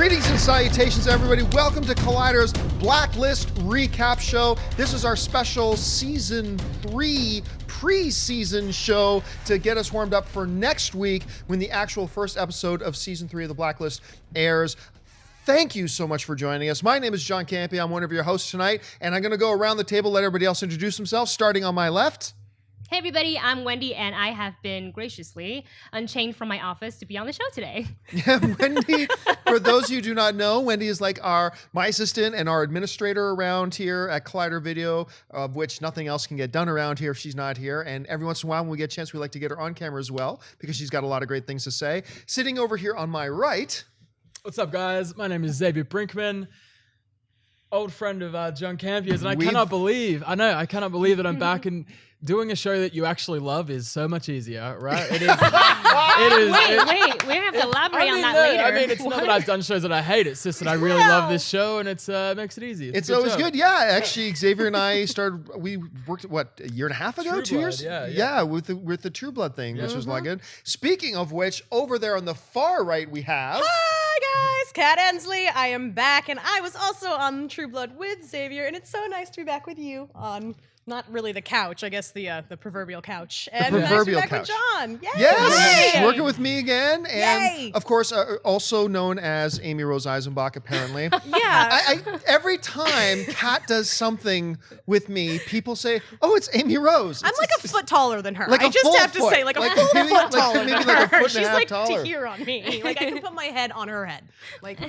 Greetings and salutations, everybody. Welcome to Collider's Blacklist Recap Show. This is our special Season 3 pre-season show to get us warmed up for next week when the actual first episode of Season 3 of The Blacklist airs. Thank you so much for joining us. My name is John Campea. I'm one of your hosts tonight, and I'm going to go around the table, let everybody else introduce themselves, starting on my left. Hey everybody, I'm Wendy, and I have been graciously unchained from my office to be on the show today. Yeah, Wendy, for those of you who do not know, Wendy is like my assistant and our administrator around here at Collider Video, of which nothing else can get done around here if she's not here. And every once in a while when we get a chance, we like to get her on camera as well, because she's got a lot of great things to say. Sitting over here on my right. What's up, guys? My name is Xavier Brinkman, old friend of John Campea's, and I cannot believe that I'm back and doing a show that you actually love is so much easier, right? It is. Wait, we have to elaborate on that later. I mean, it's not that I've done shows that I hate. It's just that I really love this show, and it makes it easy. It's always good. Yeah, actually, Xavier and I we worked, a year and a half ago? 2 years? Yeah, with the True Blood thing, which was a lot good. Speaking of which, over there on the far right, we have... Hi, guys. Kat Ansley. I am back, and I was also on True Blood with Xavier, and it's so nice to be back with you on... Not really the couch, I guess the proverbial couch. And the proverbial nice to be back couch. with John. Yay! Yes, Yay! working with me again, and Yay! of course, also known as Amy Rose Eisenbach, apparently. Yeah. I every time Kat does something with me, people say, "Oh, it's Amy Rose." I'm like a foot taller than her. Like I a just full have to foot. say, like a Like full maybe- foot like taller maybe than like a her. foot and a She's half like taller. to here on me. Like I can put my head on her head. Like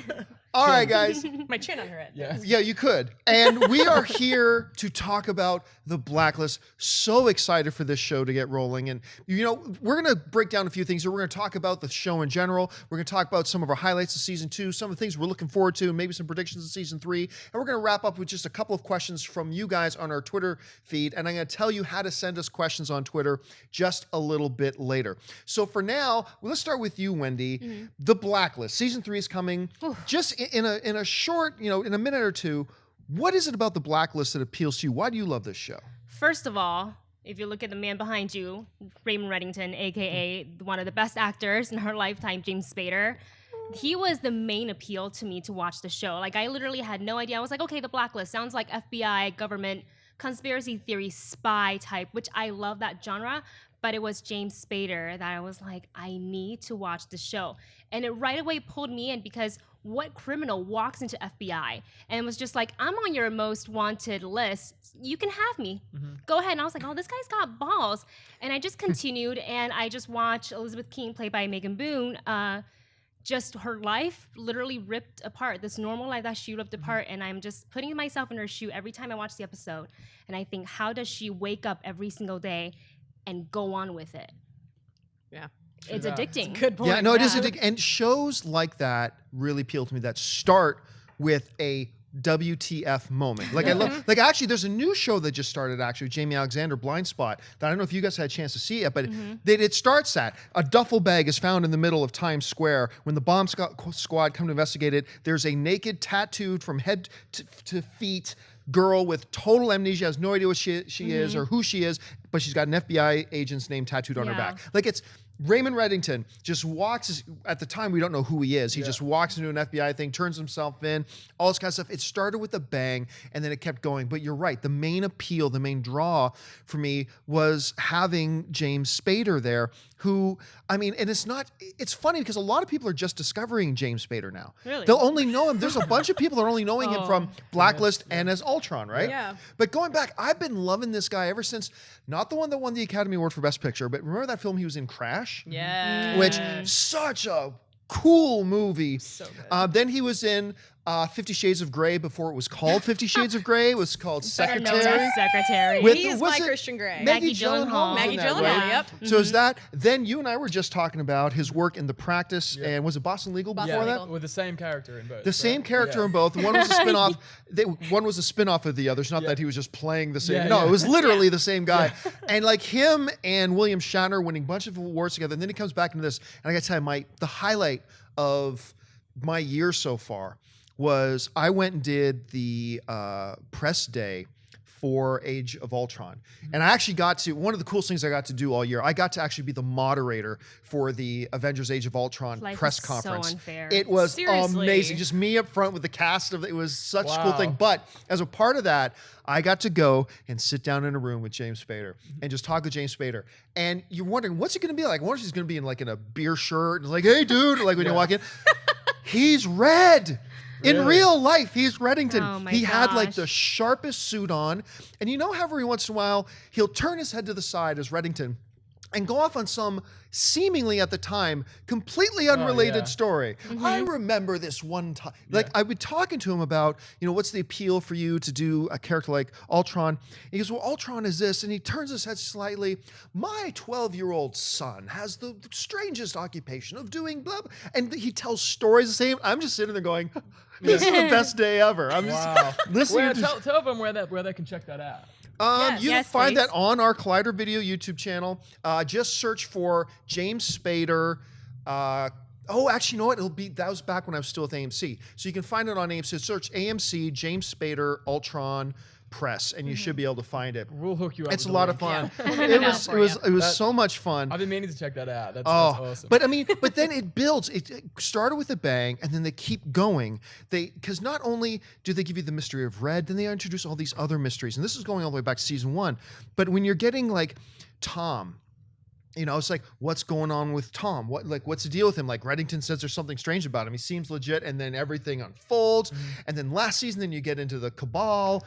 All right, guys. my chin on her head. Yeah, you could. And we are here to talk about The Blacklist. So excited for this show to get rolling. And, we're going to break down a few things here. We're going to talk about the show in general. We're going to talk about some of our highlights of Season 2, some of the things we're looking forward to, and maybe some predictions of Season 3. And we're going to wrap up with just a couple of questions from you guys on our Twitter feed. And I'm going to tell you how to send us questions on Twitter just a little bit later. So for now, let's start with you, Wendy. Mm-hmm. The Blacklist. Season 3 is coming. Just in a short, in a minute or two, what is it about The Blacklist that appeals to you? Why do you love this show? First of all, if you look at the man behind you, Raymond Reddington, a.k.a. one of the best actors in our lifetime, James Spader, he was the main appeal to me to watch the show. Like, I literally had no idea. I was like, okay, The Blacklist sounds like FBI, government, conspiracy theory, spy type, which I love that genre. But it was James Spader that I was like, I need to watch the show. And it right away pulled me in because what criminal walks into FBI and was just like, I'm on your most wanted list. You can have me. Mm-hmm. Go ahead. And I was like, oh, this guy's got balls. And I just continued and I just watched Elizabeth King, played by Megan Boone, just her life literally ripped apart, this normal life that she ripped apart. And I'm just putting myself in her shoe every time I watch the episode. And I think, how does she wake up every single day and go on with it? Yeah. It's addicting. It's a good point. Yeah, no, it is addicting. And shows like that really appeal to me that start with a WTF moment. Like I love, actually there's a new show that just started actually, Jamie Alexander, Blind Spot, that I don't know if you guys had a chance to see it, but it starts at a duffel bag is found in the middle of Times Square. When the bomb squad come to investigate it, there's a naked, tattooed from head to feet girl with total amnesia, has no idea what she is or who she is, but she's got an FBI agent's name tattooed on her back. Like it's Raymond Reddington just walks, at the time we don't know who he is. He just walks into an FBI thing, turns himself in, all this kind of stuff. It started with a bang and then it kept going. But you're right, the main appeal, the main draw for me was having James Spader there, who, I mean, and it's funny because a lot of people are just discovering James Spader now. Really? They'll only know him. There's a bunch of people that are only knowing him from Blacklist and as Ultron, right? Yeah. But going back, I've been loving this guy ever since, not the one that won the Academy Award for Best Picture, but remember that film he was in, Crash? Yeah. Which, such a cool movie. So good. Then he was in 50 Shades of Grey before it was called 50 Shades of Grey. It was called Better known Secretary. as Secretary. With- He is was my it Christian Grey. Maggie Maggie Gyllenhaal. Maggie in that, Gyllenhaal, right? yep. So is that, then you and I were just talking about his work in The Practice, and was it Boston Legal before Boston that? Legal. with the same character in both. The same character in both. One was a spin-off. One was a spin-off of the other. It's not that he was just playing the same. It was literally the same guy. And like him and William Shatner winning a bunch of awards together. And then he comes back into this. And I got to tell you, the highlight of my year so far was I went and did the press day for Age of Ultron. And I actually got to, one of the coolest things I got to do all year, I got to actually be the moderator for the Avengers Age of Ultron Life press is conference. So unfair. It was Seriously. amazing. Just me up front with the cast of it was such a cool Wow. thing. But as a part of that, I got to go and sit down in a room with James Spader and just talk with James Spader. And you're wondering, what's he going to be like? I wonder if he's going to be in like in a beer shirt and like, hey, dude, like when you walk in. He's red. In Really? real life, he's Reddington. Oh my he had like gosh. the sharpest suit on. And you know how every once in a while, he'll turn his head to the side as Reddington and go off on some seemingly at the time completely unrelated yeah. story. I remember this one time, like I've been talking to him about, you know, what's the appeal for you to do a character like Ultron? He goes, well, Ultron is this, and he turns his head slightly. My 12-year-old son has the strangest occupation of doing blah, blah. And he tells stories the same. I'm just sitting there going, this is the best day ever. I'm Wow. just listening Well, to tell them where they can check that out. Yes. you Yes, can find please. that on our Collider Video YouTube channel. Just search for James Spader. Actually, you know what? That was back when I was still with AMC. So you can find it on AMC. Search AMC James Spader Ultron Press, and you should be able to find it. We'll hook you up. It's a with lot the of link. fun. Yeah. It was so much fun. I've been meaning to check that out. That's Oh, awesome. but I mean, but then it builds. It started with a bang, and then they keep going. Because not only do they give you the mystery of Red, then they introduce all these other mysteries, and this is going all the way back to season 1. But when you're getting like Tom, you know, it's like, what's going on with Tom? What's the deal with him? Like Reddington says there's something strange about him. He seems legit, and then everything unfolds. And then last season, then you get into the Cabal.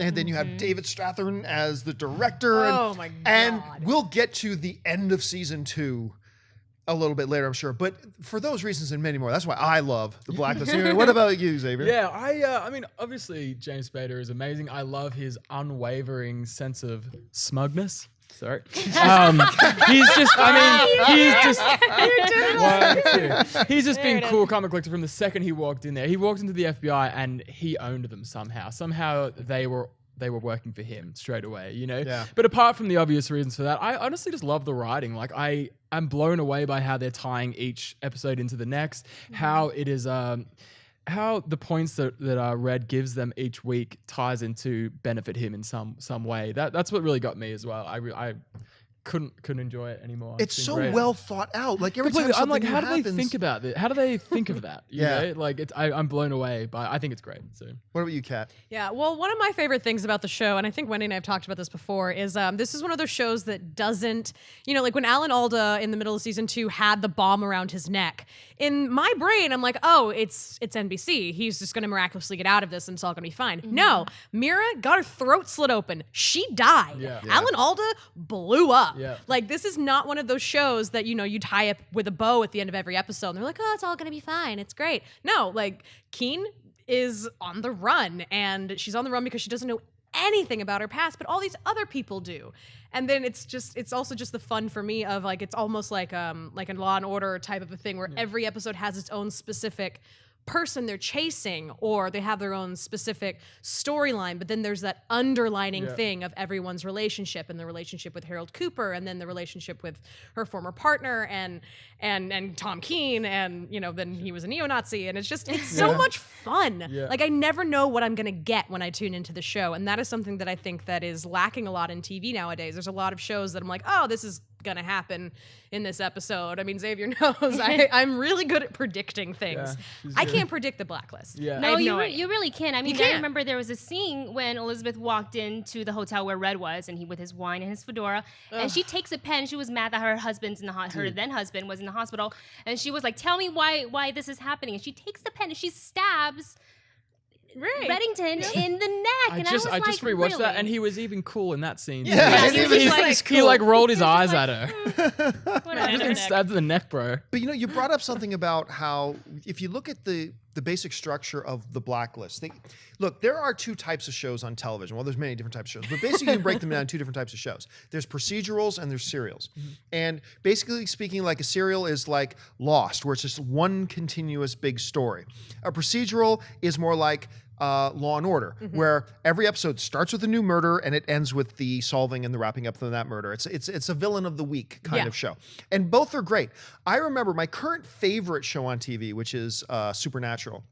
And then you have David Strathairn as the director. Oh my And God. we'll get to the end of season 2 a little bit later, I'm sure. But for those reasons and many more, that's why I love the Blacklist. Anyway, what about you, Xavier? Yeah, I mean, obviously James Spader is amazing. I love his unwavering sense of smugness. Sorry. He's just, he's just been cool, calm, and collected from the second he walked in there. He walked into the FBI and he owned them somehow. Somehow they were working for him straight away, you know? Yeah. But apart from the obvious reasons for that, I honestly just love the writing. Like, I am blown away by how they're tying each episode into the next, how it is, how the points that Red gives them each week ties into benefit him in some way. That's what really got me as well. I couldn't enjoy it anymore. It's been so great. well thought out. Like every time Completely. I'm something like, new how do happens, they think about this? How do they think of that? You Yeah. know? Like, I'm blown away by. I think it's great. So. What about you, Kat? Yeah, well, one of my favorite things about the show, and I think Wendy and I have talked about this before, is this is one of those shows that doesn't, you know, like when Alan Alda in the middle of season 2 had the bomb around his neck. In my brain, I'm like, oh, it's NBC. He's just going to miraculously get out of this and it's all going to be fine. No, Mira got her throat slit open. She died. Yeah. Alan Alda blew up. Yeah. Like, this is not one of those shows that, you know, you tie up with a bow at the end of every episode and they're like, oh, it's all going to be fine. It's great. No, like, Keen is on the run, and she's on the run because she doesn't know anything about her past, but all these other people do. And then it's also just the fun for me of like, it's almost like a Law and Order type of a thing where every episode has its own specific person they're chasing, or they have their own specific storyline, but then there's that underlining thing of everyone's relationship, and the relationship with Harold Cooper, and then the relationship with her former partner and Tom Keen, and you know, then he was a neo-Nazi, and it's so much fun. Yeah. Like, I never know what I'm gonna get when I tune into the show, and that is something that I think that is lacking a lot in TV nowadays. There's a lot of shows that I'm like, oh, this is gonna happen in this episode. I mean, Xavier knows I'm really good at predicting things. she's I good. can't predict the Blacklist. Yeah. I No, have you, no re- idea. you really can. I mean, can't. I remember there was a scene when Elizabeth walked into the hotel where Red was, and he with his wine and his fedora, and she takes a pen. She was mad that her husband's in the her then husband was in the hospital, and she was like, "Tell me why this is happening." And she takes the pen and she stabs Reddington in the neck. I And just I was rewatched like, that, really? and he was even cool in that scene. Yeah, and he was just he like rolled his eyes like, at her. Whatever. Just been stabbed in the neck, bro. But you know, you brought up something about how if you look at the basic structure of the Blacklist, look, there are 2 types of shows on television. Well, there's many different types of shows, but basically you can break them down in 2 different types of shows. There's procedurals and there's serials. And basically speaking, like a serial is like Lost, where it's just one continuous big story. A procedural is more like Law and Order, where every episode starts with a new murder and it ends with the solving and the wrapping up of that murder. It's a villain of the week kind of show, and both are great. I remember my current favorite show on TV, which is Supernatural.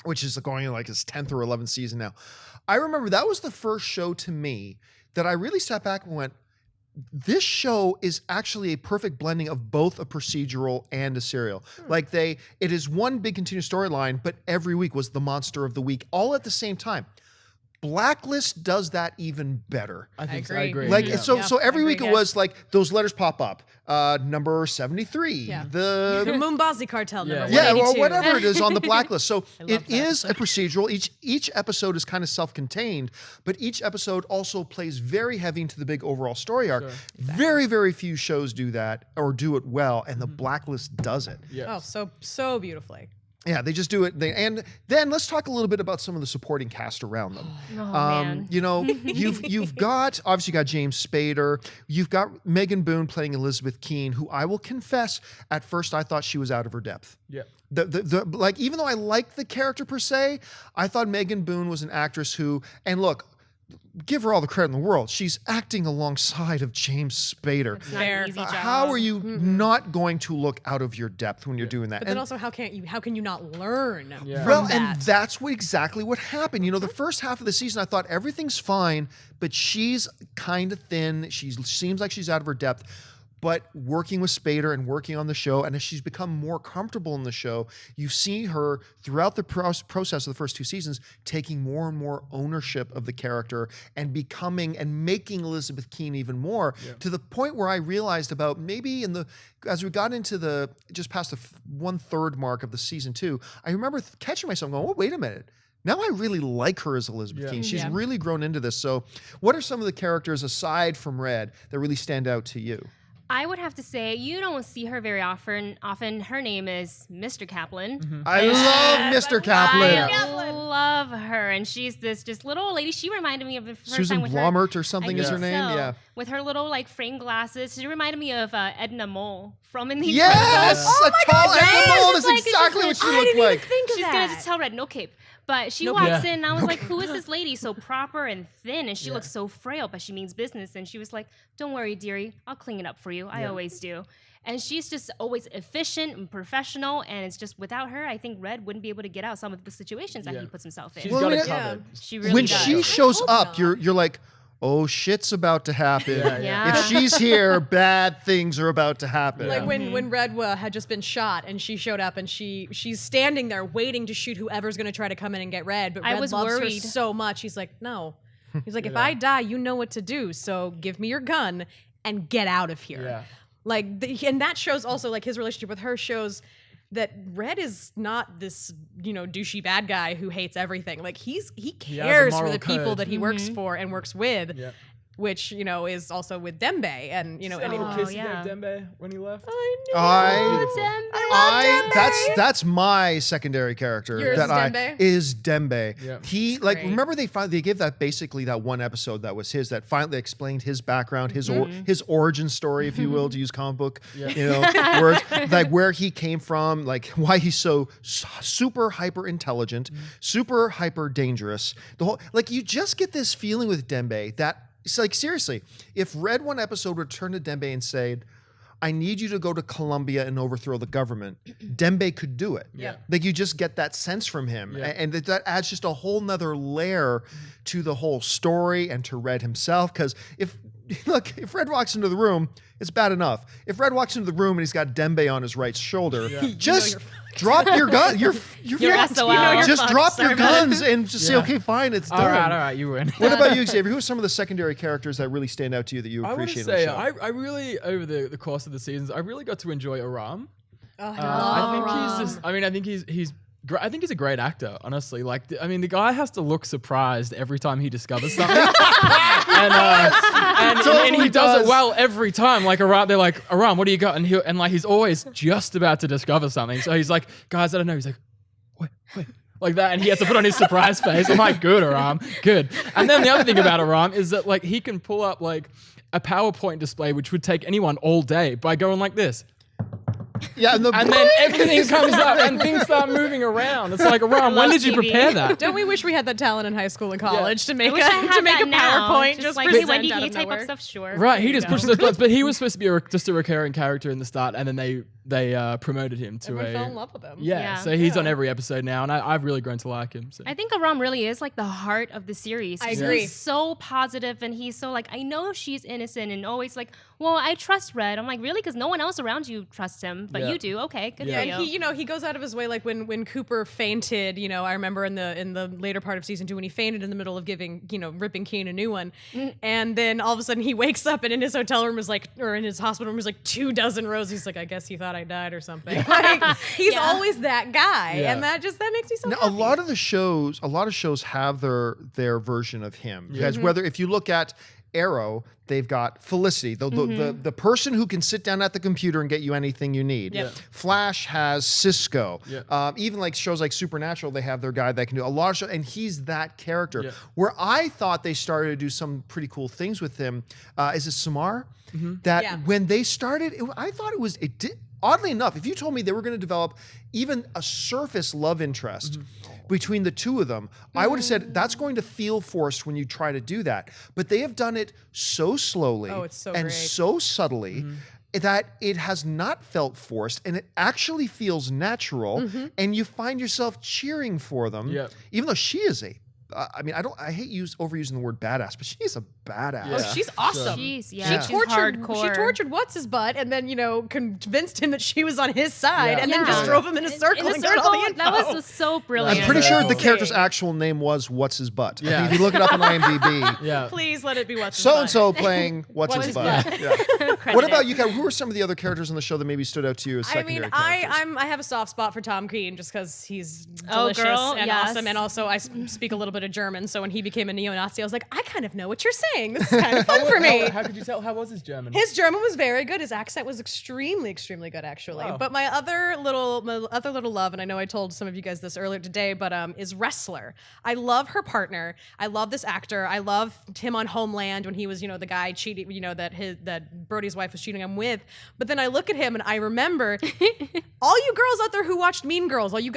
which is going in like his 10th or 11th season now. I remember that was the first show to me that I really sat back and went, this show is actually a perfect blending of both a procedural and a serial. Like it is one big continuous storyline, but every week was the monster of the week, all at the same time. Blacklist does that even better. I agree. agree. Like yeah. so every week it yes. was like those letters pop up. Number 73. Yeah. The Moombazi cartel number yeah, 182. or whatever it is on the Blacklist. So love it that is a procedural. Each episode is kind of self-contained, but each episode also plays very heavy into the big overall story arc. Sure. Very, very few shows do that or do it well, and the Blacklist does it. Yes. Oh, so beautifully. Yeah, they just do it. And then let's talk a little bit about some of the supporting cast around them. Oh, man. You know, you've got obviously you got James Spader. You've got Megan Boone playing Elizabeth Keene, who I will confess, at first I thought she was out of her depth. Yeah. Like even though I liked the character per se, I thought Megan Boone was an actress who, and look, give her all the credit in the world. She's acting alongside of James Spader. It's not Fair. an easy job. How are you not going to look out of your depth when you're doing that? But then also, how can you not learn Yeah. from Well, that? and that's exactly what happened. You know, the first half of the season, I thought everything's fine, but she's kind of thin. She seems like she's out of her depth. But working with Spader and working on the show, and as she's become more comfortable in the show, you see her throughout the process of the first 2 seasons taking more and more ownership of the character and becoming and making Elizabeth Keene even more, to the point where I realized about maybe as we got into just past the 1/3 mark of the season 2, I remember catching myself going, oh, wait a minute. Now I really like her as Elizabeth Keene. She's really grown into this. So what are some of the characters aside from Red that really stand out to you? I would have to say you don't see her very often. Her name is Mr. Kaplan. I love Mr. Kaplan. I love her, and she's this just little old lady. She reminded me of the first Susan time with Blomert her. or something I is her think name. so. Yeah. With her little like framed glasses, she reminded me of Edna Mole from In the Yes, Incredibles. a tall animal. That's It's like- it's exactly what just she like- looked like. think of She's that. gonna just tell Red no cape. But she walks in and I was like, who is this lady? So proper and thin, and she looks so frail, but she means business. And she was like, don't worry, dearie, I'll clean it up for you. I always do. And she's just always efficient and professional. And it's just without her, I think Red wouldn't be able to get out some of the situations that he puts himself in. She's Well, got I it mean, covered. She really When does. she shows hope up, not. you're like, oh, shit's about to happen. Yeah. If she's here, bad things are about to happen. Like when Red had just been shot and she showed up and she's standing there waiting to shoot whoever's going to try to come in and get Red. But I Red was loves worried. her so much. He's like, no. He's like, if I die, you know what to do. So give me your gun and get out of here. Yeah. Like, and that shows also like his relationship with her shows that Red is not this, douchey bad guy who hates everything. Like he has a cares for moral the people code. that he works for and works with. Yeah. Which is also with Dembe, and and Little Oh, kiss he yeah. gave Dembe when he left. That's my secondary character. Yours is Dembe. Yeah. He great. remember they gave that basically that one episode that was his that finally explained his background, his origin story, if you will, to use comic book, words, like where he came from, like why he's so super hyper intelligent, super hyper dangerous. The whole you just get this feeling with Dembe that it's like seriously, if Red one episode would turn to Dembe and say, I need you to go to Colombia and overthrow the government, Dembe could do it. Yeah. Like you just get that sense from him. Yeah. And that adds just a whole nother layer to the whole story and to Red himself. Because if Red walks into the room, it's bad enough. If Red walks into the room and he's got Dembe on his right shoulder, just drop your gun. You're fucked. SOL. Just drop your guns and just say, okay, fine, it's done. All right, you win. What about you, Xavier? Who are some of the secondary characters that really stand out to you that you I want to appreciate say, on the show? I really, over the course of the seasons, I really got to enjoy Aram. I think he's great. I think he's a great actor, honestly. The guy has to look surprised every time he discovers something. and he does it well every time. Like Aram, they're like, Aram, what do you got? And he's always just about to discover something. So he's like, guys, I don't know. He's like, wait. Like that, and he has to put on his surprise face. I'm like, good, Aram, good. And then the other thing about Aram is that he can pull up a PowerPoint display, which would take anyone all day by going like this. Yeah, and then everything comes up and things start moving around. It's like, Aram, when did you TV. prepare that? Don't we wish we had that talent in high school and college to I make wish I had to make that a now. PowerPoint Just just like, present Wendy, out can you of type nowhere? up stuff? Sure. Right, he There just you pushed go. those buttons, but he was supposed to be just a recurring character in the start, and then they they promoted him to Everyone fell in love with him. Yeah, so he's on every episode now, and I've really grown to like him. So. I think Aram really is like the heart of the series. I agree. He's so positive, and he's so like, I know she's innocent, and always like, well, I trust Red. I'm like, really? Because no one else around you trusts him, but you do. Okay, good for you. And he goes out of his way, like when Cooper fainted. I remember in the later part of season 2 when he fainted in the middle of ripping Keen a new one, and then all of a sudden he wakes up and in his hotel room or in his hospital room was like 24 roses. He's like, I guess he thought I died or something. Like, he's always that guy, and that makes me so happy. A lot of shows have their version of him. Because if you look at Arrow, they've got Felicity, the person who can sit down at the computer and get you anything you need. Flash has Cisco. Even like shows like Supernatural, they have their guy that can do a lot of shows, and he's that character. Where I thought they started to do some pretty cool things with him is it Samar? When they started, I thought it did. Oddly enough, if you told me they were going to develop even a surface love interest between the two of them, I would have said that's going to feel forced when you try to do that. But they have done it so slowly and so subtly that it has not felt forced, and it actually feels natural, and you find yourself cheering for them, even though she is I hate overusing the word badass, but she's a badass. Oh, she's awesome. She's She tortured what's his butt, and then convinced him that she was on his side, and then just drove him in a circle and got all the info. That was so brilliant. I'm pretty sure the character's actual name was What's His Butt. I think if you look it up on IMDb, please let it be What's His Butt. So-and-so playing What's His Butt. What about you, Kat? Who are some of the other characters in the show that maybe stood out to you as secondary characters? I have a soft spot for Tom Keen just because he's delicious and awesome, and also I speak a little bit of German, so when he became a neo-Nazi, I was like, I kind of know what you're saying. This is kind of fun for me. How could you tell? How was his German? His German was very good. His accent was extremely, extremely good, actually. Wow. But my other little love, and I know I told some of you guys this earlier today, but is Wrestler. I love her partner. I love this actor. I love him on Homeland when he was, the guy cheating, that Brody's wife was cheating him with. But then I look at him and I remember all you girls out there who watched Mean Girls. All you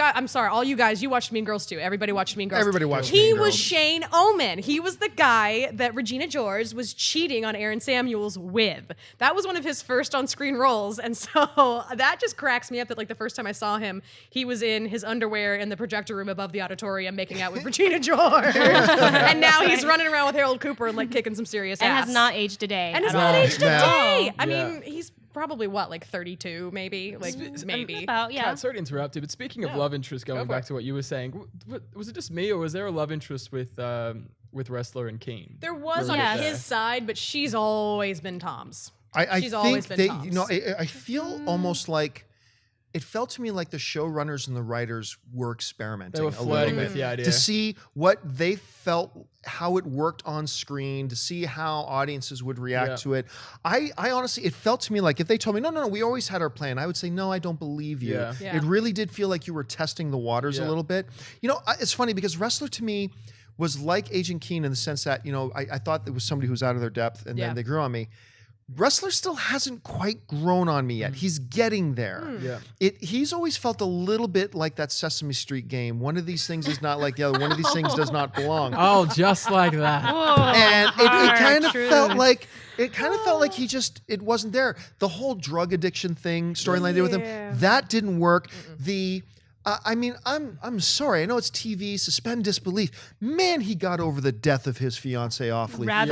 guys, you watched Mean Girls too. Everybody watched Mean Girls. Everybody watched Mean Girls. He was Shane Omen. He was the guy that Regina George was cheating on Aaron Samuels with. That was one of his first on-screen roles, and so that just cracks me up that the first time I saw him, he was in his underwear in the projector room above the auditorium making out with Regina George. And now he's running around with Harold Cooper and kicking some serious ass. And has not aged a day. And has not aged a day. I mean, he's probably 32 maybe, maybe. About, Kat, sorry to interrupt you, but speaking of love interest, going back to what you were saying, was it just me, or was there a love interest with Wrestler and Keen? There was on his side, but she's always been Tom's. She's always been Tom's. I feel almost like it felt to me like the showrunners and the writers were experimenting. They were flirting with the idea to see what they felt, how it worked on screen, to see how audiences would react to it. I honestly, it felt to me like if they told me, no, we always had our plan, I would say, no, I don't believe you. It really did feel like you were testing the waters a little bit. It's funny because Wrestler to me was like Agent Keen in the sense that, I thought there was somebody who was out of their depth and then they grew on me. Wrestler still hasn't quite grown on me yet. He's getting there. He's always felt a little bit like that Sesame Street game. One of these things is not like the other. One of these things does not belong. Oh, just like that. And it kind of felt like it wasn't there. The whole drug addiction thing storyline they did with him, that didn't work. I'm sorry. I know it's TV. Suspend disbelief. Man, he got over the death of his fiance awfully right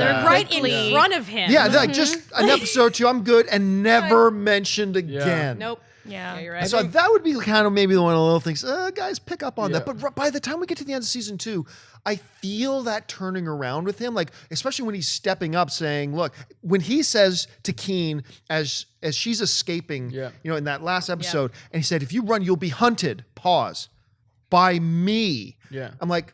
in front of him. Yeah, like just an episode or two. I'm good, and never mentioned again. Nope. Yeah, you're right. So that would be kind of maybe one of the little things. Guys, pick up on that. But by the time we get to the end of season 2, I feel that turning around with him. Like, especially when he's stepping up, saying, "Look," when he says to Keen as she's escaping, in that last episode, and he said, "If you run, you'll be hunted." Pause. By me. Yeah. I'm like,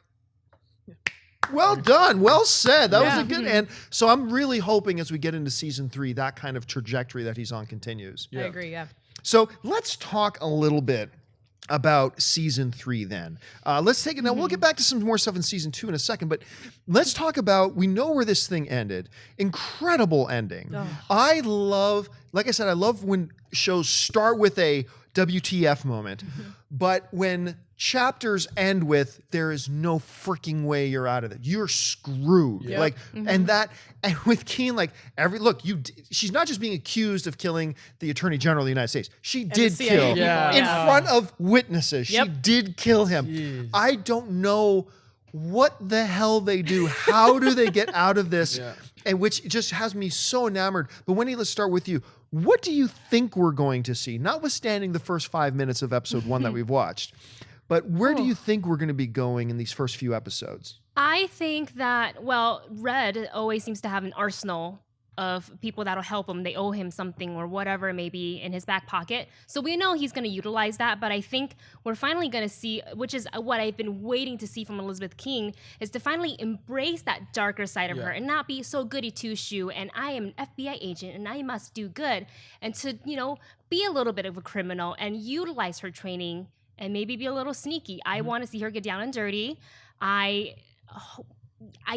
well done, well said. That was a good end. So I'm really hoping as we get into season 3, that kind of trajectory that he's on continues. I agree. Yeah. So let's talk a little bit about season 3 then. Let's take it now. We'll get back to some more stuff in season 2 in a second, but let's talk about, we know where this thing ended. Incredible ending. I love when shows start with WTF moment. But when chapters end with there is no freaking way you're out of it, you're screwed. Yeah. Like, and with Keen, like she's not just being accused of killing the Attorney General of the United States. She did CIA kill people. Yeah. in front of witnesses. Yep. She did kill him. Jeez. I don't know what the hell they do. How do they get out of this? Yeah. And which just has me so enamored. But Wendy, let's start with you. What do you think we're going to see? Notwithstanding the first 5 minutes of episode 1 that we've watched, but where do you think we're going to be going in these first few episodes? I think that, well, Red always seems to have an arsenal of people that'll help him. They owe him something or whatever it may be in his back pocket. So we know he's going to utilize that. But I think we're finally going to see, which is what I've been waiting to see from Elizabeth King, is to finally embrace that darker side of her and not be so goody two-shoe and I am an FBI agent and I must do good. And to, be a little bit of a criminal and utilize her training and maybe be a little sneaky. I want to see her get down and dirty. I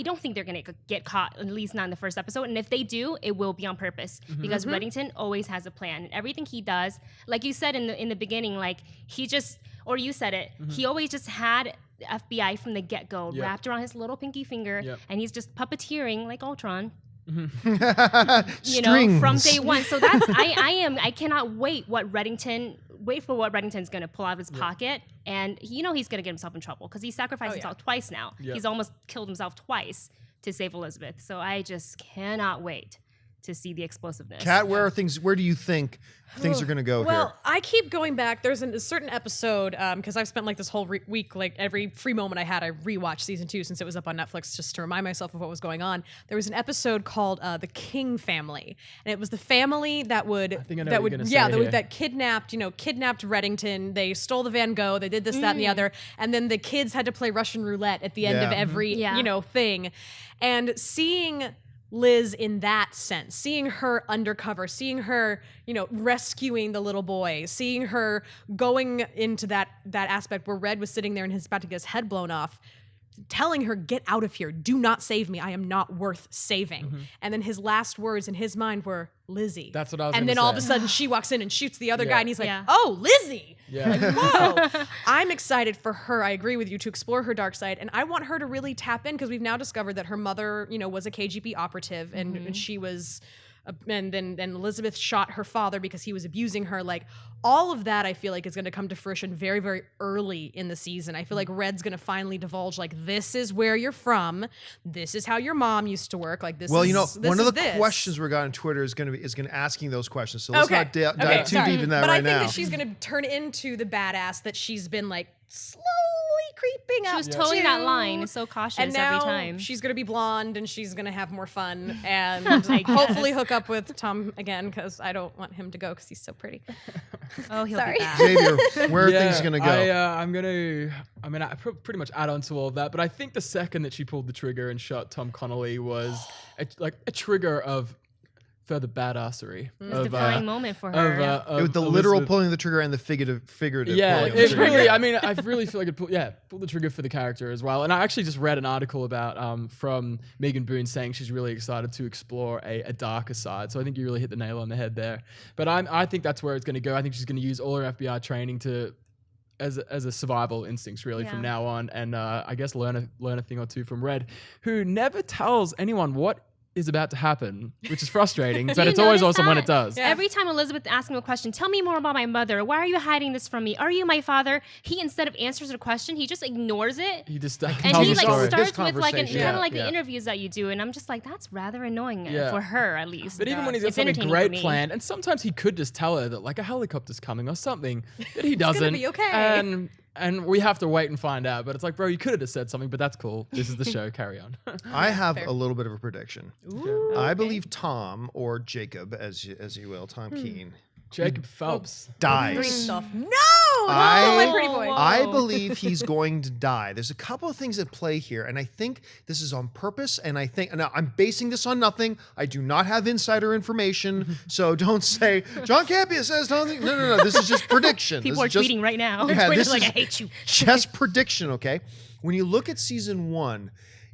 don't think they're going to get caught, at least not in the first episode. And if they do, it will be on purpose because Reddington always has a plan. And everything he does, like you said in the beginning, like he just, or you said it, he always just had FBI from the get-go wrapped around his little pinky finger and he's just puppeteering like Ultron. From day one. So that's, I cannot wait for what Reddington's going to pull out of his pocket. And he's going to get himself in trouble because he sacrificed himself twice now. Yeah. He's almost killed himself twice to save Elizabeth. So I just cannot wait to see the explosiveness. Kat, where do you think things are going to go Well, here? I keep going back. There's a certain episode, because I've spent like this whole week, like every free moment I had, I rewatched season 2 since it was up on Netflix just to remind myself of what was going on. There was an episode called The King Family. And it was the family that would, that kidnapped Reddington. They stole the Van Gogh. They did this, that, and the other. And then the kids had to play Russian roulette at the end of every, thing. And seeing Liz in that sense, seeing her undercover, seeing her, rescuing the little boy, seeing her going into that aspect where Red was sitting there and he's about to get his head blown off, telling her, get out of here, do not save me, I am not worth saving. And then his last words in his mind were, Lizzie. That's what I was And gonna then all of say. a sudden she walks in and shoots the other guy and he's like, Yeah. oh, Lizzie. Yeah. Like, whoa. I'm excited for her, I agree with you, to explore her dark side. And I want her to really tap in because we've now discovered that her mother, was a KGB operative and she was... and then Elizabeth shot her father because he was abusing her. Like, all of that I feel like is going to come to fruition very, very early in the season. I feel like Red's going to finally divulge, like, this is where you're from. This is how your mom used to work. Like, this Well, is one of the this. questions we got on Twitter is going to asking those questions. So let's not dive too sorry. deep in that but right I think now. that she's going to turn into the badass that she's been, like, slowly creeping up She was towing to. that line, so cautious And now every time. she's going to be blonde and she's going to have more fun and hopefully hook up with Tom again because I don't want him to go because he's so pretty. Oh, he'll Sorry. be back. Xavier, where are things going to go? I pretty much add on to all of that, but I think the second that she pulled the trigger and shot Tom Connolly was a trigger of further badassery. It was a defining moment for her. It was the literal pulling the trigger and the figurative Yeah, pulling the it trigger. really, I really feel like it pulled the trigger for the character as well. And I actually just read an article about from Megan Boone saying she's really excited to explore a darker side. So I think you really hit the nail on the head there. But I think that's where it's going to go. I think she's going to use all her FBI training as a survival instincts really from now on, and I guess learn a thing or two from Red, who never tells anyone what is about to happen, which is frustrating, but it's always awesome when it does. Yeah. Every time Elizabeth asks him a question, tell me more about my mother. Why are you hiding this from me? Are you my father? He, instead of answers the question, he just ignores it. He just And tells he the story. starts with like kind conversation. of like the interviews that you do, and I'm just like, that's rather annoying for her at least. But even when he's got It's something entertaining great for me. planned, and sometimes he could just tell her that like a helicopter's coming or something, but he doesn't. be okay. And we have to wait and find out. But it's like, bro, you could have just said something, but that's cool. This is the show. Carry on. I have a little bit of a prediction. Ooh, I believe Tom, or Jacob, as you will, Tom Keen, Jacob Phelps. Green dies. stuff. No, I- my pretty boy. I believe he's going to die. There's a couple of things at play here, and I think this is on purpose. And I think now I'm basing this on nothing. I do not have insider information, so don't say John Campea says something. No. This is just prediction. People This are is just, tweeting right now. Yeah, Twitter's this like, is I hate you. just prediction. Okay, when you look at season 1,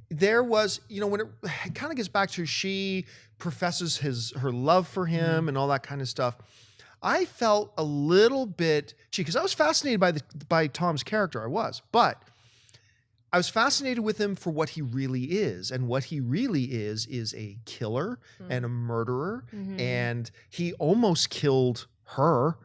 there was when it kind of gets back to she professes her love for him and all that kind of stuff. I felt a little bit cheeky because I was fascinated by Tom's character. I was, but I was fascinated with him for what he really is, and what he really is a killer and a murderer, and he almost killed her.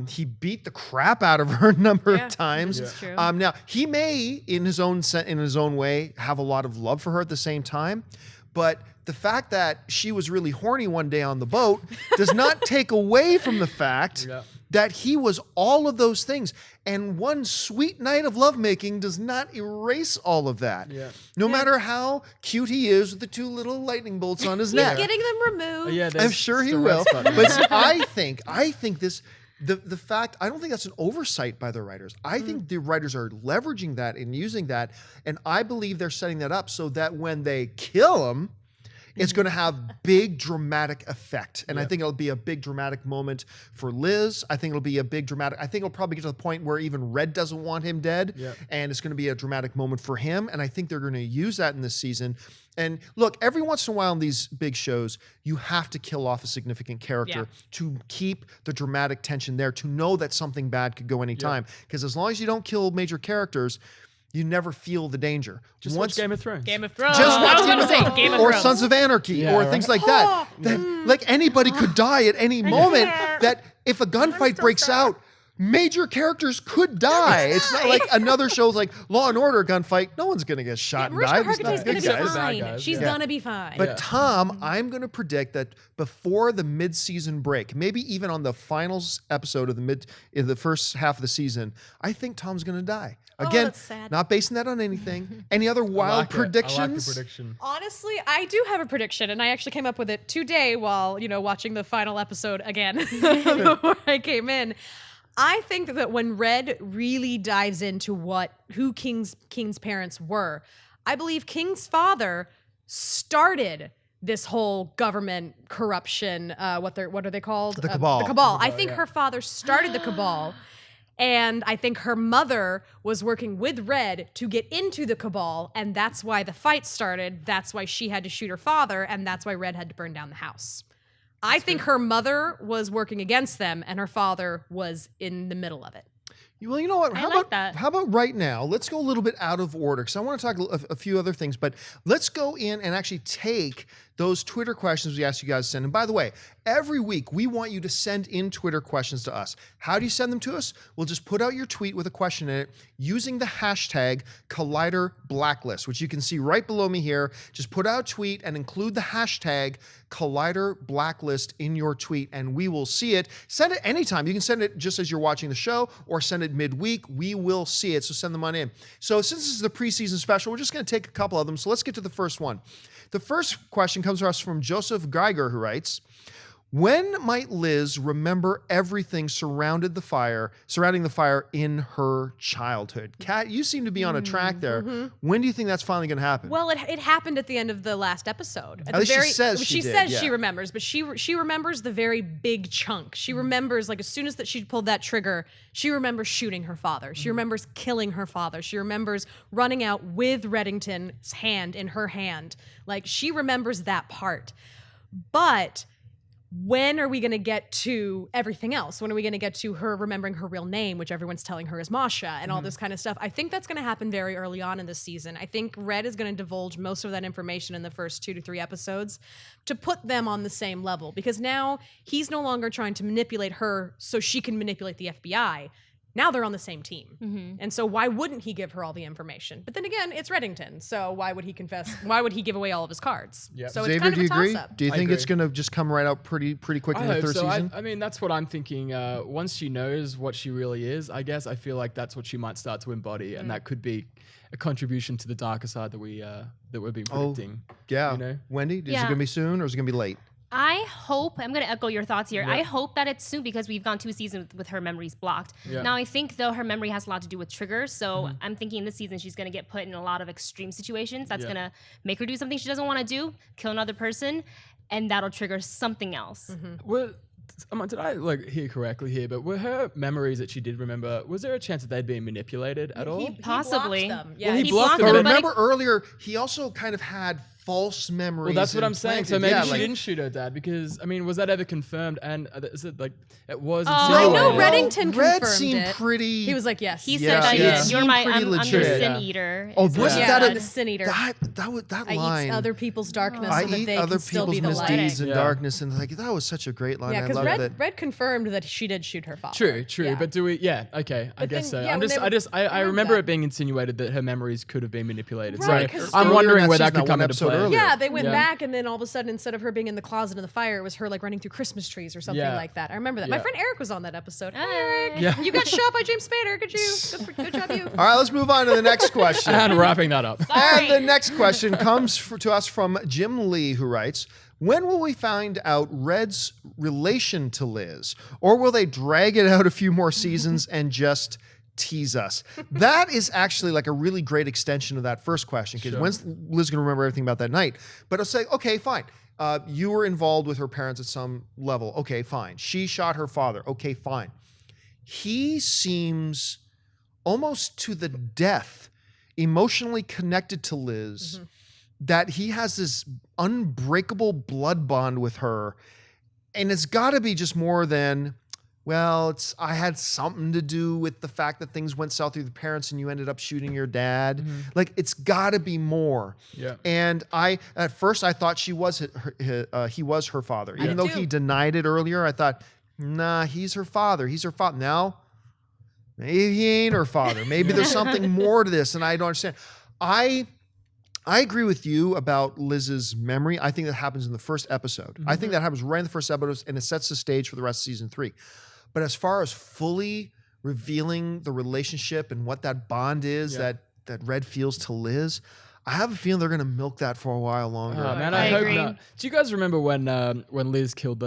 He beat the crap out of her a number of times. This is true. Now he may, in his own way, have a lot of love for her at the same time, but the fact that she was really horny one day on the boat does not take away from the fact that he was all of those things. And one sweet night of lovemaking does not erase all of that. No matter how cute he is with the 2 little lightning bolts on his neck. He's getting them removed. I'm sure he will. But see, I think this. The fact, I don't think that's an oversight by the writers. I think the writers are leveraging that and using that, and I believe they're setting that up so that when they kill him, it's going to have big dramatic effect. And I think it'll be a big dramatic moment for Liz. I think it'll probably get to the point where even Red doesn't want him dead. And it's going to be a dramatic moment for him. And I think they're going to use that in this season. And look, every once in a while in these big shows, you have to kill off a significant character to keep the dramatic tension there, to know that something bad could go anytime. Because as long as you don't kill major characters, you never feel the danger. Just watch Game of Thrones. Game of Thrones. Just watch Game of Thrones. Game of or Thrones. Sons of Anarchy or things like that. Like anybody could die at any moment. That if a gunfight breaks out, major characters could die. It's not like another show's like Law and Order gunfight. No one's gonna get shot and die. Mariska Hargitay's gonna be guys. fine. Guys. She's gonna be fine. But Tom, I'm going to predict that before the mid-season break, maybe even on the final episode of in the first half of the season, I think Tom's going to die. Again, that's sad. not basing that on anything. Any other wild predictions? I like the prediction. Honestly, I do have a prediction, and I actually came up with it today while, watching the final episode again before I came in. I think that when Red really dives into who King's parents were, I believe King's father started this whole government corruption. What are they called? The Cabal. The Cabal. I think her father started the Cabal. And I think her mother was working with Red to get into the Cabal, and that's why the fight started. That's why she had to shoot her father, and that's why Red had to burn down the house. I think her mother was working against them, and her father was in the middle of it. Well, you know what? I like that. How about right now? Let's go a little bit out of order because I want to talk a few other things, but let's go in and actually take those Twitter questions we asked you guys to send. And by the way, every week we want you to send in Twitter questions to us. How do you send them to us? We'll just put out your tweet with a question in it using the hashtag Collider Blacklist, which you can see right below me here. Just put out a tweet and include the hashtag Collider Blacklist in your tweet, and we will see it. Send it anytime. You can send it just as you're watching the show or send it midweek. We will see it, so send them on in. So since this is the preseason special, we're just going to take a couple of them. So let's get to the first one. The first question comes to us from Joseph Geiger, who writes, when might Liz remember everything surrounding the fire in her childhood? Kat, you seem to be on a track there. When do you think that's finally going to happen? Well, it happened at the end of the last episode. At least she says she did, says yeah. she remembers, but she remembers the very big chunk. She remembers, like, as soon as that she pulled that trigger, she remembers shooting her father. She remembers killing her father. She remembers running out with Reddington's hand in her hand. Like, she remembers that part. But when are we going to get to everything else? When are we going to get to her remembering her real name, which everyone's telling her is Masha, and all this kind of stuff? I think that's going to happen very early on in this season. I think Red is going to divulge most of that information in the first 2 to 3 episodes to put them on the same level, because now he's no longer trying to manipulate her so she can manipulate the FBI. Now they're on the same team. And so why wouldn't he give her all the information? But then again, it's Reddington. So why would he confess? Why would he give away all of his cards? Yep. So Xavier, it's kind do of you a agree? toss-up. Do you I think it's agree. going to just come right out pretty quick in the third season? I mean, that's what I'm thinking. Once she knows what she really is, I guess I feel like that's what she might start to embody, and that could be a contribution to the darker side that we've been predicting. Yeah. You know? Wendy, is it Yeah. going to be soon or is it going to be late? I hope, I'm going to echo your thoughts here. Yeah. I hope that it's soon because we've gone 2 seasons with her memories blocked. Yeah. Now, I think, though, her memory has a lot to do with triggers. So I'm thinking this season she's going to get put in a lot of extreme situations. That's Yeah. going to make her do something she doesn't want to do, kill another person, and that'll trigger something else. Well, did I hear correctly here? But were her memories that she did remember? Was there a chance that they'd been manipulated at all? He Possibly. blocked them. Well, he He blocked blocked them, But them, but remember earlier, he also kind of had false memories. Well, that's what I'm saying. So maybe implanted. she didn't shoot her dad because, I mean, was that ever confirmed? And is it like, it was I insinuated. know Reddington Red confirmed seemed it. pretty. He was like, yes. He Yeah, said yeah. that you're my, Pretty I'm the legit. sin Yeah. eater. Oh, is what wasn't he that said. the sin eater. that I line? eat other people's darkness I so that eat they other can still people's be the light. misdeeds and Yeah. darkness, and like that was such a great line. Yeah, I because loved it. Red confirmed that she did shoot her father. True. Yeah. But do we? Yeah. Okay. I But guess then, so. yeah, I'm when just. they were- I remember it being insinuated that her memories could have been manipulated. Right, so 'cause I'm earlier wondering that where that season, could that come one into episode play. earlier. Yeah, they went Yeah. back, and then all of a sudden, instead of her being in the closet in the fire, it was her like running through Christmas trees or something Yeah. like that. I remember that. My Yeah. friend Eric was on that episode. Hey, Hey. Eric, Yeah. you got shot by James Spader. Good job, you. All right, let's move on to the next question. And wrapping that up. And the next question comes to us from Jim Lee, who writes, when will we find out Red's relation to Liz? Or will they drag it out a few more seasons and just tease us? That is actually like a really great extension of that first question, because Sure. when's Liz going to remember everything about that night? But it'll say, okay, fine. You were involved with her parents at some level. Okay, fine. She shot her father. Okay, fine. He seems almost to the death emotionally connected to Liz, that he has this unbreakable blood bond with her. And it's got to be just more than, well, I had something to do with the fact that things went south with your parents and you ended up shooting your dad. Like, it's got to be more. Yeah. And at first I thought he was her father. I Even did though too. he denied it earlier, I thought, nah, he's her father. He's her father. Now, maybe he ain't her father. Maybe there's something more to this, and I don't understand. I agree with you about Liz's memory. I think that happens in the first episode. I think that happens right in the first episode, and it sets the stage for the rest of season 3. But as far as fully revealing the relationship and what that bond is that Red feels to Liz, I have a feeling they're going to milk that for a while longer. Oh, man, I I hope agree. not. Do you guys remember when Liz killed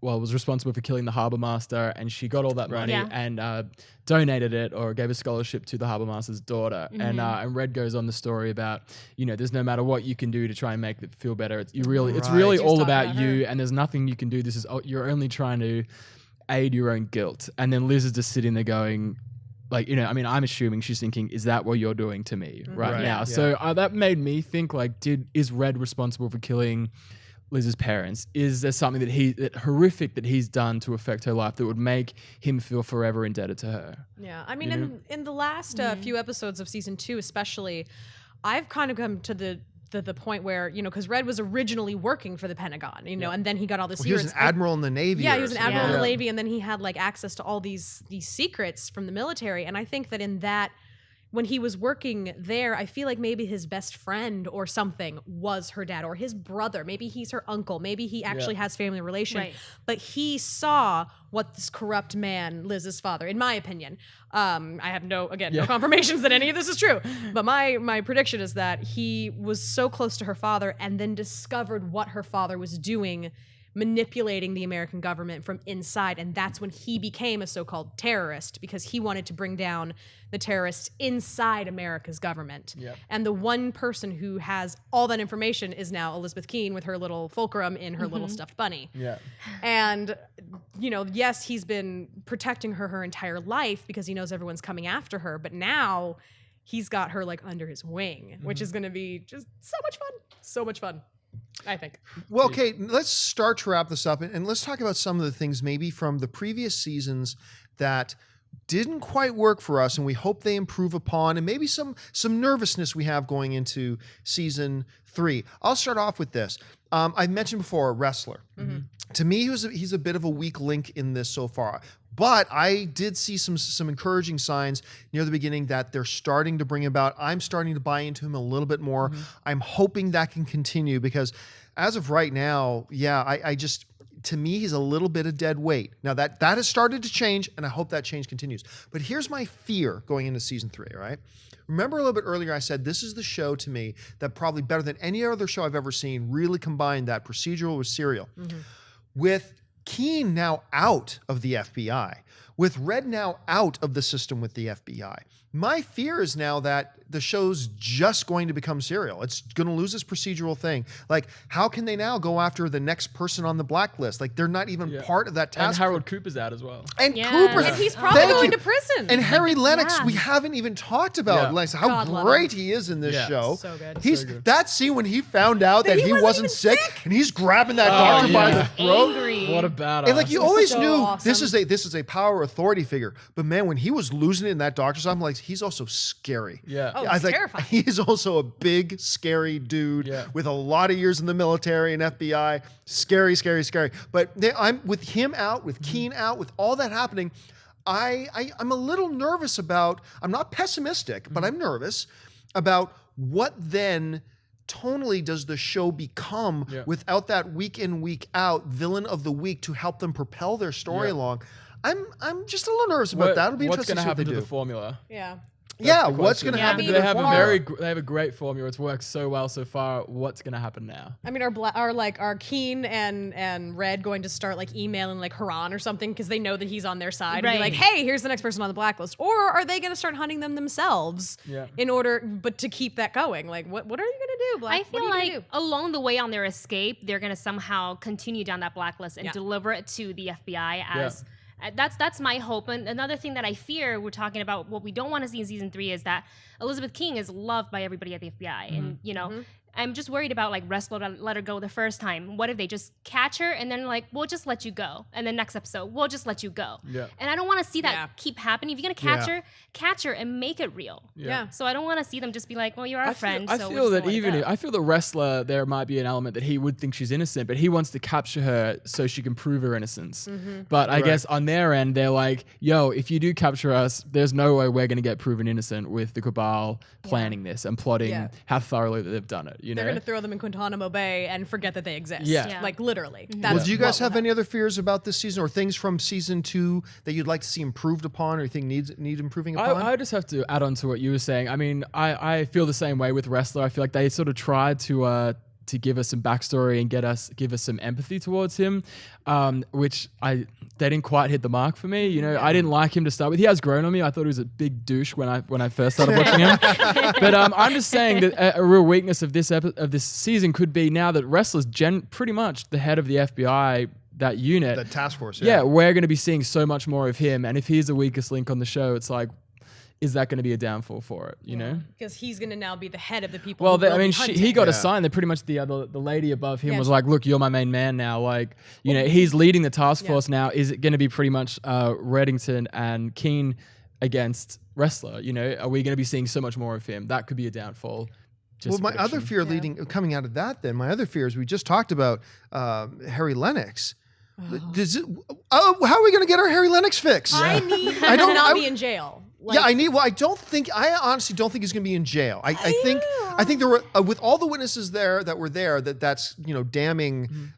was responsible for killing the harbor master, and she got all that money Yeah. and donated it or gave a scholarship to the harbor master's daughter? And Red goes on the story about, there's no matter what you can do to try and make it feel better. It's really Right. all She was about talking about you, and there's nothing you can do. You're only trying to aid your own guilt. And then Liz is just sitting there going, like, I'm assuming she's thinking, is that what you're doing to me right Right. now? Yeah. So that made me think, like, is Red responsible for killing Liz's parents? Is there something that horrific that he's done to affect her life that would make him feel forever indebted to her? Yeah, I mean, in the last few episodes of season 2, especially, I've kind of come to the point where, because Red was originally working for the Pentagon, and then he got all the Well, he was secrets. an admiral in the Navy. Yeah, or he was an something. admiral in the Yeah. Navy, and then he had like access to all these secrets from the military. And I think that in that, when he was working there, I feel like maybe his best friend or something was her dad or his brother. Maybe he's her uncle. Maybe he actually has family relation. Right. But he saw what this corrupt man, Liz's father, in my opinion. I have no confirmations that any of this is true. But my prediction is that he was so close to her father and then discovered what her father was doing, manipulating the American government from inside. And that's when he became a so-called terrorist, because he wanted to bring down the terrorists inside America's government. Yep. And the one person who has all that information is now Elizabeth Keene with her little fulcrum in her little stuffed bunny. Yeah. And, yes, he's been protecting her entire life because he knows everyone's coming after her. But now he's got her like under his wing, which is going to be just so much fun. So much fun, I think. Well, okay, let's start to wrap this up, and let's talk about some of the things maybe from the previous seasons that didn't quite work for us, and we hope they improve upon, and maybe some nervousness we have going into season 3. I'll start off with this. I've mentioned before, a wrestler. To me, he's a bit of a weak link in this so far. But I did see some encouraging signs near the beginning that they're starting to bring about. I'm starting to buy into him a little bit more. I'm hoping that can continue, because as of right now, I just, to me, he's a little bit of dead weight. Now that has started to change, and I hope that change continues. But here's my fear going into season 3, all right? Remember a little bit earlier I said this is the show to me that probably better than any other show I've ever seen really combined that procedural with serial. With Keene now out of the FBI, with Red now out of the system with the FBI, my fear is now that the show's just going to become serial. It's going to lose its procedural thing. Like, how can they now go after the next person on the blacklist? Like, they're not even part of that And task. Harold Cooper's out as well. And Yeah. Cooper's, And he's probably Thank going you. to prison. And Harry Lennox, Yeah. we haven't even talked about Yeah. like, how God love great he is in this Yeah. show. So good. He's So good. that scene when he found out that he he wasn't wasn't even sick, sick. and he's grabbing that doctor by yeah. the throat. Angry. What a badass. And like you always so knew awesome. this is a power authority figure, but man, when he was losing it in that doctor's office, I'm like, he's also scary. Yeah. Oh, I was it's like, terrifying. he is also a big, scary dude Yeah. with a lot of years in the military and FBI. Scary, scary, scary. But I'm with him out, with Keen out, with all that happening. I'm a little nervous about. I'm not pessimistic, but I'm nervous about what then. Tonally, does the show become without that week in, week out villain of the week to help them propel their story along? I'm just a little nervous about that. It'll be what's interesting going to to see what happen they to do. the formula? Yeah. Yeah, That's the what's going question. to Yeah, happen? I to mean, the They formula? have a great formula. It's worked so well so far. What's going to happen now? I mean, are Keen and Red going to start like emailing like Haran or something because they know that he's on their side and be Right. like, hey, here's the next person on the blacklist? Or are they going to start hunting them themselves Yeah. in order, but to keep that going? Like, what are you going to do, Black? I feel what are you like along the way on their escape, they're gonna somehow continue down that blacklist and Yeah. deliver it to the FBI as. That's my hope. And another thing that I fear, we're talking about what we don't want to see in season 3 is that Elizabeth King is loved by everybody at the FBI, and you know. I'm just worried about like Wrestler let her go the first time. What if they just catch her and then like we'll just let you go, and then next episode we'll just let you go. Yeah. And I don't want to see that Yeah. keep happening. If you're gonna catch her and make it real. Yeah. So I don't want to see them just be like, well, you're our friend. I so we're feel just that gonna let it even go. I feel the wrestler there might be an element that he would think she's innocent, but he wants to capture her so she can prove her innocence. But I guess on their end, they're like, "Yo, if you do capture us, there's no way we're going to get proven innocent with the Cabal planning this and plotting how thoroughly that they've done it." You They're know, going to throw them in Guantanamo Bay and forget that they exist. Yeah. Yeah. Like literally. Well, That's do you guys what will have any other fears about this season or things from season 2 that you'd like to see improved upon or you think need improving upon? I just have to add on to what you were saying. I mean, I feel the same way with Wrestler. I feel like they sort of tried to give us some backstory and give us some empathy towards him, which they didn't quite hit the mark for me. You know, I didn't like him to start with. He has grown on me. I thought he was a big douche when I first started watching him. But I'm just saying that a real weakness of this season could be now that Wrestler's pretty much the head of the FBI. That unit, the task force. yeah, we're going to be seeing so much more of him. And if he's the weakest link on the show, it's like, is that going to be a downfall for it? You know? Because he's going to now be the head of the people. Well, who will I mean, be hunting. he got Yeah. assigned. That pretty much the lady above him Yeah. was like, "Look, you're my main man now." Like, you know, he's leading the task force now. Is it going to be pretty much Reddington and Keen against Wrestler? You know, are we going to be seeing so much more of him? That could be a downfall. Well, my other fear coming out of that, then my other fear is we just talked about Harry Lennox. How are we going to get our Harry Lennox fix? I need him I don't- to not I- be in jail. Like, Yeah, I honestly don't think he's going to be in jail. I think there were with all the witnesses that were there that's damning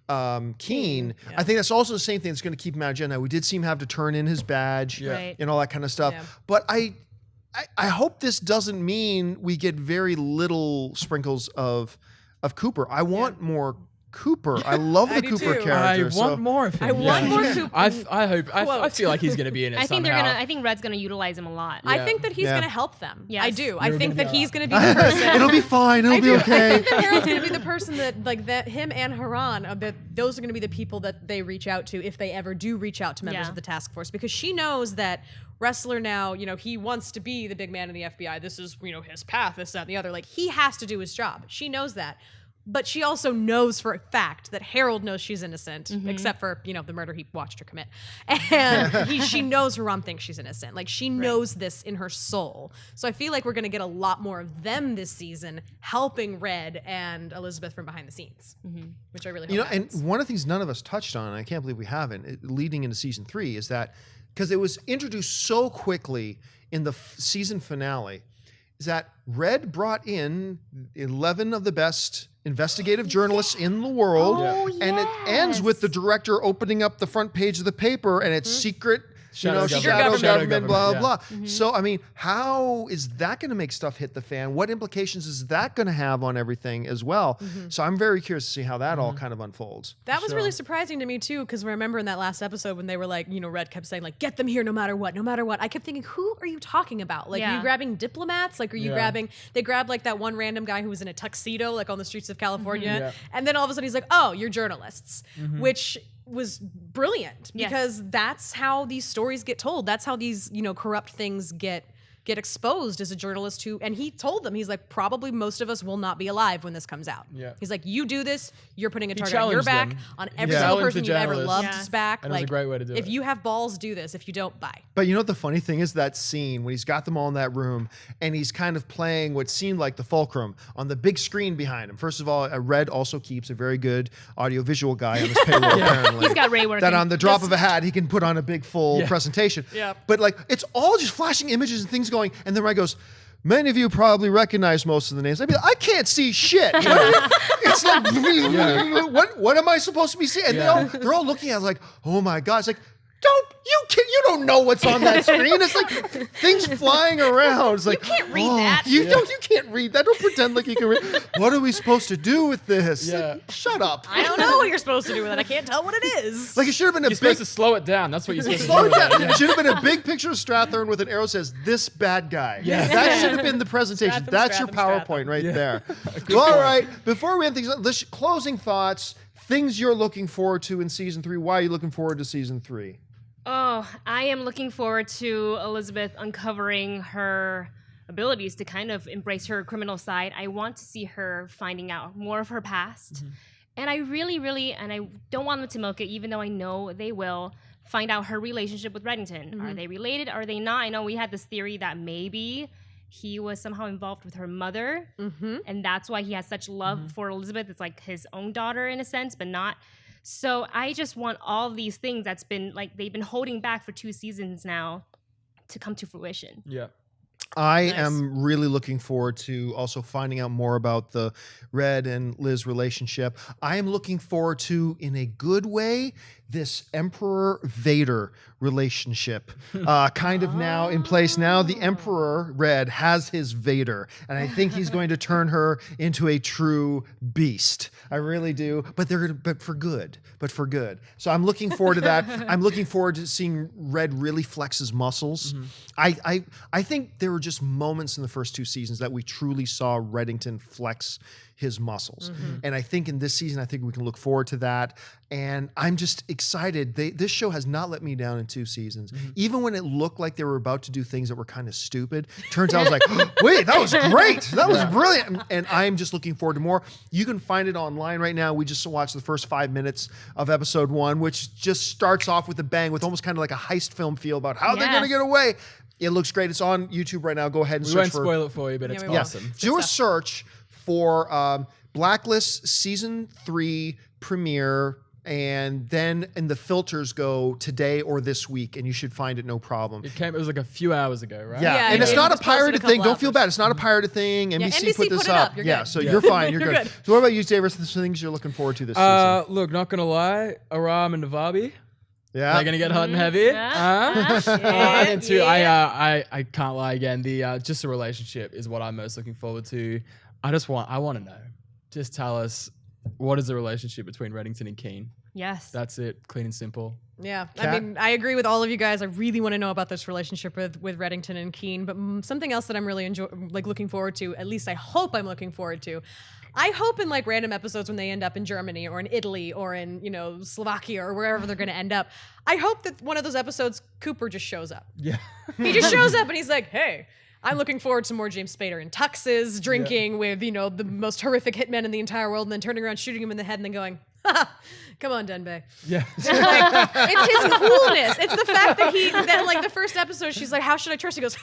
Keen. I think that's also the same thing that's going to keep him out of jail. Now we did see him have to turn in his badge Right. and all that kind of stuff. Yeah. But I hope this doesn't mean we get very little sprinkles of Cooper. I want more Cooper. I love I the do Cooper too. character. I want more of him. I want more Cooper. I feel like he's going to be in it I think somehow. I think Red's gonna utilize him a lot. I Yeah. think that he's Yeah. going to help them. Yes. I do. I You're think gonna that be he's going to be the person. It'll be fine. It'll be I okay. think that Harold's going to be the person that him and Haran, those are going to be the people that they reach out to if they ever do reach out to members Yeah. of the task force, because she knows that Wrestler now, he wants to be the big man in the FBI. This is, his path, this, that, and the other. Like, he has to do his job. She knows that. But she also knows for a fact that Harold knows she's innocent, except for, the murder he watched her commit. And she knows Haran thinks she's innocent. Like, she knows this in her soul. So I feel like we're going to get a lot more of them this season helping Red and Elizabeth from behind the scenes, which I really hope And happens. one of the things none of us touched on, and I can't believe we haven't, leading into season 3, is that because it was introduced so quickly in the season finale, is that Red brought in 11 of the best investigative journalists in the world, Oh, and it ends with the director opening up the front page of the paper, and it's secret Shadow shadow government, blah, yeah. blah. So, I mean, how is that going to make stuff hit the fan? What implications is that going to have on everything as well? So I'm very curious to see how that all kind of unfolds. That was really surprising to me too, because remember in that last episode when they were like, Red kept saying like, get them here no matter what, no matter what. I kept thinking, who are you talking about? Like, are you grabbing diplomats? Like, are you grabbing, they grabbed like that one random guy who was in a tuxedo, like on the streets of California. And then all of a sudden he's like, oh, you're journalists, which was brilliant because that's how these stories get told. That's how these, corrupt things get exposed as a journalist who, and he told them, he's like, probably most of us will not be alive when this comes out. Yeah. He's like, you do this, you're putting a target on your back, on every single person you've ever loved's back. And like, it was a great way to do if you have balls, do this. If you don't, bye. But you know what the funny thing is? That scene when he's got them all in that room and he's kind of playing what seemed like the Fulcrum on the big screen behind him. First of all, Red also keeps a very good audiovisual guy on his payroll, apparently. He's got Ray working. That on the drop of a hat, he can put on a big full presentation. Yeah. But like, it's all just flashing images and things going, and then Red goes, many of you probably recognize most of the names. I mean, I can't see shit. It's like, what am I supposed to be seeing? And they're all looking at it like, oh my God. It's like, you don't know what's on that screen. It's like things flying around. It's like, you can't read that. You can't read that. Don't pretend like you can read. What are we supposed to do with this? Yeah. Like, shut up. I don't know what you're supposed to do with it. I can't tell what it is. Like, it should have been You're supposed to slow it down. That's what you're supposed to do. Slow it down. Yeah. It should have been a big picture of Strathern with an arrow that says, this bad guy. Yes. That should have been the presentation. Stratham, That's your Stratham, PowerPoint Stratham. right there. Well, all right. Before we end things, closing thoughts, things you're looking forward to in season 3. Why are you looking forward to season 3? Oh, I am looking forward to Elizabeth uncovering her abilities to kind of embrace her criminal side. I want to see her finding out more of her past. And I really, and I don't want them to milk it, even though I know they will, find out her relationship with Reddington. Are they related? Are they not? I know we had this theory that maybe he was somehow involved with her mother, and that's why he has such love for Elizabeth. It's like his own daughter in a sense, but not. So I just want all these things that's been like they've been holding back for 2 seasons now to come to fruition. Yeah. I am really looking forward to also finding out more about the Red and Liz relationship. I am looking forward to, in a good way, this Emperor Vader relationship kind of now in place. Now the Emperor Red has his Vader, and I think he's going to turn her into a true beast. I really do. But for good. So I'm looking forward to that. I'm looking forward to seeing Red really flex his muscles. I think there were just moments in the first 2 seasons that we truly saw Reddington flex his muscles. And I think in this season, I think we can look forward to that. And I'm just excited. This show has not let me down in 2 seasons. Even when it looked like they were about to do things that were kind of stupid, turns out I was like, wait, that was great. That was brilliant. And I'm just looking forward to more. You can find it online right now. We just watched the first 5 minutes of episode 1, which just starts off with a bang, with almost kind of like a heist film feel about how they're going to get away. It looks great. It's on YouTube right now. Go ahead and We search won't for spoil it for you, but it's awesome. Do a search for Blacklist season 3 premiere, and then in the filters go today or this week, and you should find it no problem. It was like a few hours ago, right? Yeah, and it's not a pirated thing. Don't feel bad. It's not a pirated thing. NBC put this up. So you're fine. You're good. So what about you, Xavier? The things you're looking forward to this season? Look, not gonna lie, Aram and Navabi. Yeah, they're gonna get hot and heavy. And then too, I can't lie again. The just the relationship is what I'm most looking forward to. I want to know. Just tell us, what is the relationship between Reddington and Keen? Yes. That's it. Clean and simple. Yeah, Kat? I mean, I agree with all of you guys. I really want to know about this relationship with Reddington and Keen. But something else that I'm really looking forward to, at least I hope I'm looking forward to. I hope in like random episodes when they end up in Germany or in Italy or in, Slovakia or wherever they're going to end up, I hope that one of those episodes, Cooper just shows up. Yeah. He just shows up and he's like, hey, I'm looking forward to more James Spader in tuxes, drinking with, the most horrific hitman in the entire world, and then turning around, shooting him in the head, and then going, come on, Dembe. Yeah. It's his coolness. It's the fact that the first episode, she's like, how should I trust? He goes,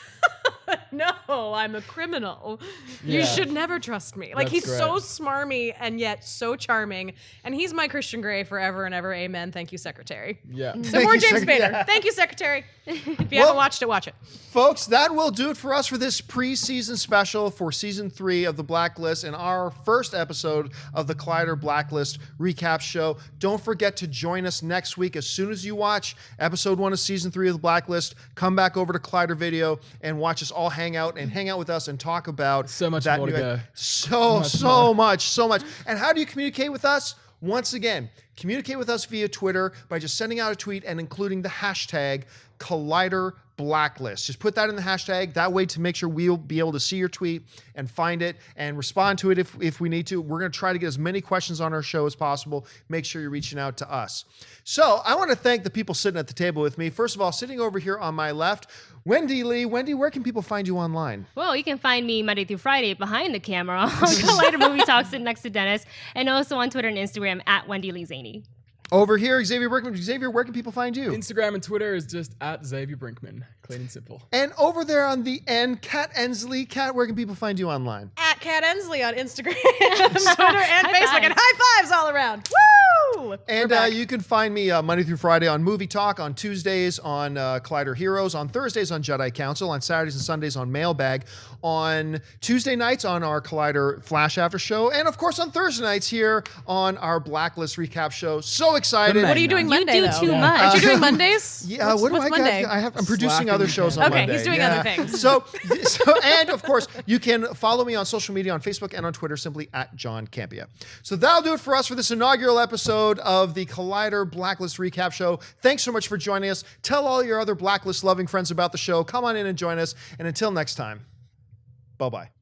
No, I'm a criminal. You Yeah. should never trust me. Like, That's he's so great. smarmy and yet so charming. And he's my Christian Grey forever and ever. Amen. Thank you, Secretary. Yeah. So Thank more you, James Secretary. Spader. Yeah. Thank you, Secretary. If you Well- haven't watched it, watch it. Folks, that will do it for us for this pre-season special for season 3 of the Blacklist and our first episode of the Collider Blacklist recap show. Don't forget to join us next week. As soon as you watch episode 1 of season 3 of the Blacklist, come back over to Collider Video and watch us all hang out with us and talk about So much that more to new- go. So much. And how do you communicate with us? Once again, communicate with us via Twitter by just sending out a tweet and including the hashtag Collider Blacklist. Just put that in the hashtag. That way to make sure we'll be able to see your tweet and find it and respond to it if we need to. We're going to try to get as many questions on our show as possible. Make sure you're reaching out to us. So I want to thank the people sitting at the table with me. First of all, sitting over here on my left, Wendy Lee. Wendy, where can people find you online? Well, you can find me Monday through Friday behind the camera on Collider Movie Talks sitting next to Dennis, and also on Twitter and Instagram at Wendy Lee Zaney. Over here, Xavier Brinkman. Xavier, where can people find you? Instagram and Twitter is just at Xavier Brinkman. Clean and simple. And over there on the end, Kat Endsley. Kat, where can people find you online? At Kat Endsley on Instagram, Twitter, and High Facebook, five. and high fives all around. Woo! And you can find me Monday through Friday on Movie Talk, on Tuesdays on Collider Heroes, on Thursdays on Jedi Council, on Saturdays and Sundays on Mailbag, on Tuesday nights on our Collider Flash After Show, and of course on Thursday nights here on our Blacklist Recap show. So excited! What are you doing Monday, You do though? too Yeah. much. Aren't you doing Mondays? Yeah, what do what's I Monday? got? I'm producing Slacking other shows on Okay, Monday. he's doing other things. So, and of course, you can follow me on social media on Facebook and on Twitter simply at John Campea. So that'll do it for us for this inaugural episode of the Collider Blacklist Recap Show. Thanks so much for joining us. Tell all your other Blacklist loving friends about the show. Come on in and join us. And until next time, bye-bye.